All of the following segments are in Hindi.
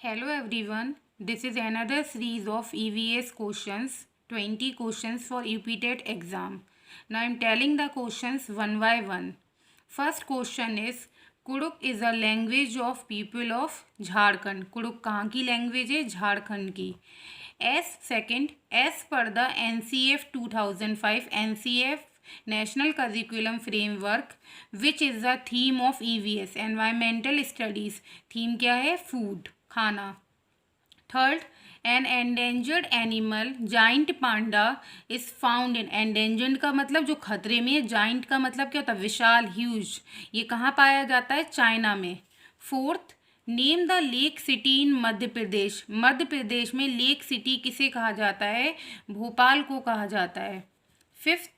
Hello everyone, this is another series of EVS questions, 20 questions for UPTET exam. Now I am telling the questions one by one. First question is, Kurukh is a language of people of Jharkhand. Kurukh कहाँ की लैंग्वेज है? झारखंड की. As per the NCF 2005 NCF National Curriculum Framework, which is the theme of EVS Environmental Studies. Theme क्या है? फूड, खाना. Third, an endangered animal giant panda is found in. Endangered का मतलब जो खतरे में है, जाइंट का मतलब क्या होता है? विशाल, ह्यूज. ये कहाँ पाया जाता है? चाइना में. Fourth, name the lake city in Madhya Pradesh. Madhya Pradesh में लेक सिटी किसे कहा जाता है? भोपाल को कहा जाता है. फिफ्थ,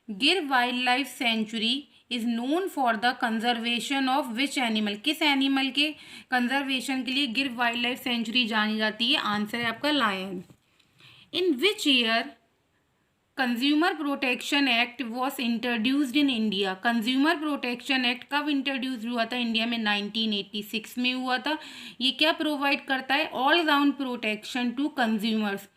गिर wild life sanctuary is known for the conservation of which animal. किस एनिमल के कंजर्वेशन के लिए गिर वाइल्ड लाइफ सेंचुरी जानी जाती है? आंसर है आपका lion. In which year consumer protection act was introduced in India. Consumer protection act कब इंट्रोड्यूस हुआ था इंडिया में? 1986 में हुआ था. ये क्या प्रोवाइड करता है? All round protection to consumers.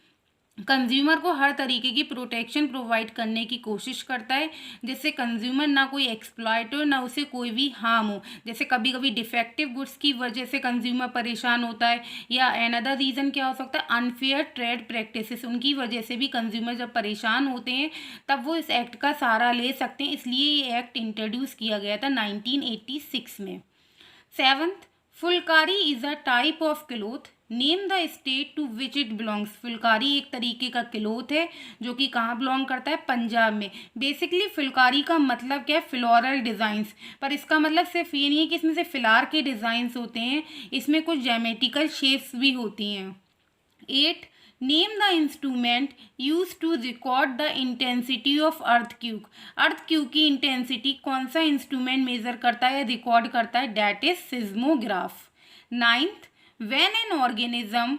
Consumer को हर तरीके की प्रोटेक्शन प्रोवाइड करने की कोशिश करता है, जिससे कंज्यूमर ना कोई एक्सप्लॉइट हो, ना उसे कोई भी हार्म हो. जैसे कभी कभी डिफेक्टिव गुड्स की वजह से कंज्यूमर परेशान होता है, या अनदर रीज़न क्या हो सकता है? Unfair trade practices. उनकी वजह से भी कंज्यूमर जब परेशान होते हैं तब वो इस एक्ट का सहारा ले सकते हैं. इसलिए ये एक्ट इंट्रोड्यूस किया गया था 1986 में. Seventh, phulkari is a type of cloth. Name the state to which it belongs. Phulkari एक तरीके का क्लोथ है जो कि कहाँ बिलोंग करता है? पंजाब में. बेसिकली फुलकारी का मतलब क्या है? Floral designs. पर इसका मतलब सिर्फ ये नहीं है कि इसमें से फ्लावर के डिज़ाइंस होते हैं, इसमें कुछ ज्योमेट्रिकल शेप्स भी होती हैं. 8, name the instrument use to record the intensity of earthquake. Earthquake की इंटेंसिटी कौन सा इंस्ट्रूमेंट मेजर करता है, रिकॉर्ड करता है? That is seismograph. 9th, when an organism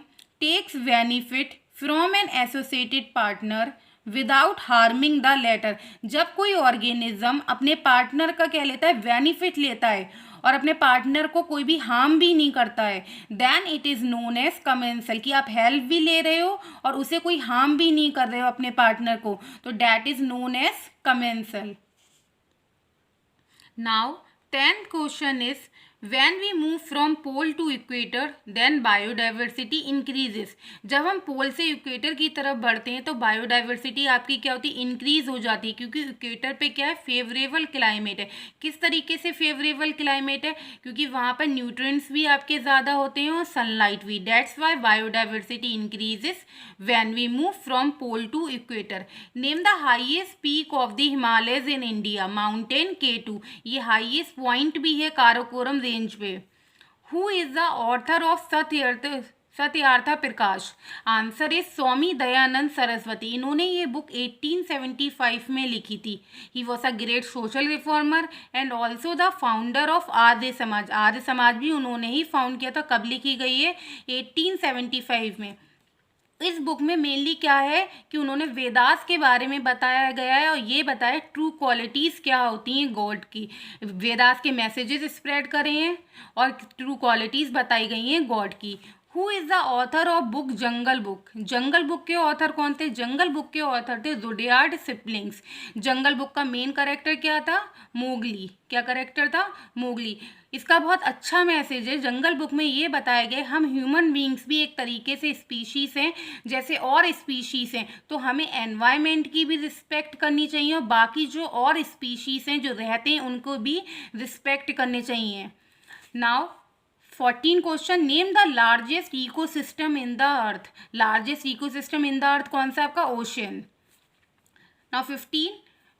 takes benefit from an associated partner without harming the latter. जब कोई ऑर्गेनिज्म अपने पार्टनर का क्या लेता है? बेनिफिट लेता है और अपने पार्टनर को कोई भी हार्म भी नहीं करता है, then it is known as commensal. कि आप हेल्प भी ले रहे हो और उसे कोई हार्म भी नहीं कर रहे हो अपने पार्टनर को, तो that is known as commensal. Now 10th question is, when we move from pole to equator then biodiversity increases. जब हम पोल से इक्वेटर की तरफ बढ़ते हैं तो बायोडाइवर्सिटी आपकी क्या होती है? इंक्रीज हो जाती है, क्योंकि इक्वेटर पे क्या है? फेवरेबल क्लाइमेट है. किस तरीके से फेवरेबल क्लाइमेट है? क्योंकि वहाँ पर न्यूट्रिएंट्स भी आपके ज़्यादा होते हैं और सनलाइट भी. That's why biodiversity increases when we move from pole to equator. Name the highest peak of the Himalayas in India. Mountain K2. ये हाइएस्ट पॉइंट भी है काराकोरम रेंज पे. Who is the author of Satyartha Prakash. Answer is Swami Dayanand Saraswati. इन्होंने ये बुक 1875 में लिखी थी. He was a great social reformer and also the founder of Arya Samaj. Arya समाज भी उन्होंने ही फाउंड किया था. कब लिखी गई है? 1875 में. इस बुक में मेनली क्या है कि उन्होंने वेदास के बारे में बताया गया है और ये बताया ट्रू क्वालिटीज़ क्या होती हैं गॉड की. वेदास के मैसेजेस स्प्रेड करे हैं और ट्रू क्वालिटीज़ बताई गई हैं गॉड की. Who is the author of book jungle book. Jungle book के ऑथर कौन थे? जंगल बुक के ऑथर थे रुडयार्ड किपलिंग. जंगल बुक का मेन कैरेक्टर क्या था? मोगली. क्या कैरेक्टर था? मोगली. इसका बहुत अच्छा मैसेज है. जंगल बुक में ये बताया गया हम ह्यूमन बींग्स भी एक तरीके से स्पीशीज़ हैं जैसे और स्पीशीज़ हैं, तो हमें एनवायरनमेंट की भी रिस्पेक्ट करनी चाहिए और बाकी जो और स्पीशीज़ हैं जो रहते हैं उनको भी रिस्पेक्ट करने चाहिए. Now 14 question, name the largest ecosystem in the earth. Largest ecosystem in the earth कौन सा? आपका ocean. Now 15,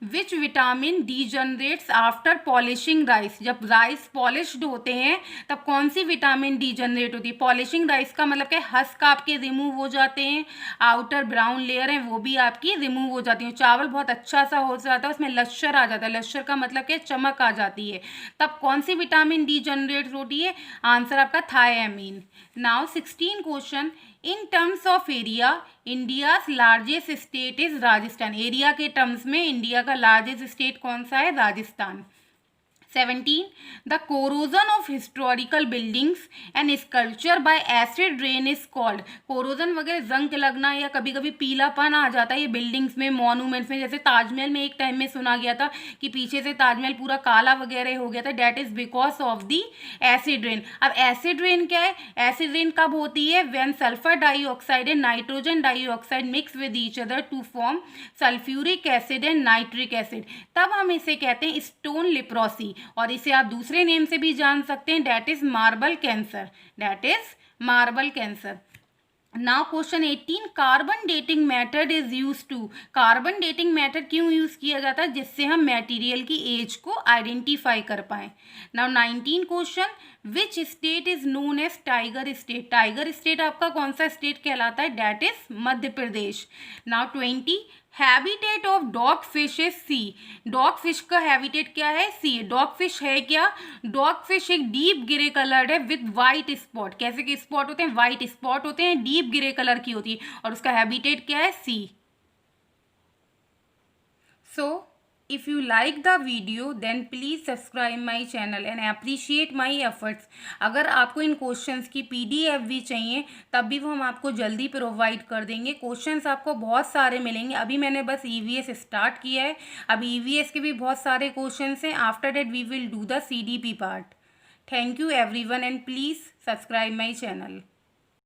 which vitamin degenerates after polishing rice. जब राइस पॉलिश्ड होते हैं तब कौन सी विटामिन डीजनरेट होती है? पॉलिशिंग राइस का मतलब क्या? हस्क आपके रिमूव हो जाते हैं, आउटर ब्राउन लेयर है वो भी आपकी रिमूव हो जाती है. चावल बहुत अच्छा सा हो जाता है, उसमें लश्कर आ जाता है. लश्कर का मतलब क्या? चमक आ जाती है. तब कौन सी विटामिन डीजनरेट होती है? आंसर आपका thiamine. Now 16 question, in terms of area India's largest state is Rajasthan. Area के टर्म्स में इंडिया का लार्जेस्ट स्टेट कौन सा है? Rajasthan. 17. The corrosion of historical buildings and sculpture by acid rain is called. corrosion वगैरह जंग लगना या कभी कभी पीलापन आ जाता है ये बिल्डिंग्स में, मॉन्यूमेंट्स में, जैसे ताजमहल में एक टाइम में सुना गया था कि पीछे से ताजमहल पूरा काला वगैरह हो गया था, that is because of the acid rain. अब एसिड रेन क्या है? एसिड रेन कब होती है? When sulphur dioxide and nitrogen dioxide mix with each other to form sulphuric acid and nitric acid, तब हम इसे कहते हैं स्टोन लिप्रोसी. और इसे आप दूसरे नेम से भी जान सकते हैं, that is marble cancer. That is marble cancer. Now question 18. Carbon dating method is use to. Carbon dating method क्यों यूज किया जाता है? जिससे हम मटेरियल की एज को आइडेंटिफाई कर पाए. नाउ 19 क्वेश्चन. Which state is known as tiger state. Tiger state आपका कौन सा स्टेट कहलाता है? That is Madhya Pradesh. Now 20. Habitat of dog fish is sea. Dog fish का हैबिटेट क्या है? सी. डॉग फिश है क्या? डॉग फिश एक डीप ग्रे कलर है विद वाइट स्पॉट. कैसे के स्पॉट होते हैं? वाइट स्पॉट होते हैं, डीप ग्रे कलर की होती है, और उसका हैबिटेट क्या है? सी. सो if you like the video then please subscribe my channel and appreciate my efforts. अगर आपको इन क्वेश्चंस की PDF भी चाहिए तब भी वो हम आपको जल्दी प्रोवाइड कर देंगे. क्वेश्चंस आपको बहुत सारे मिलेंगे. अभी मैंने बस EVS स्टार्ट किया है, अब EVS के भी बहुत सारे क्वेश्चंस हैं. After that we will do the CDP part. Thank you everyone and please subscribe my channel.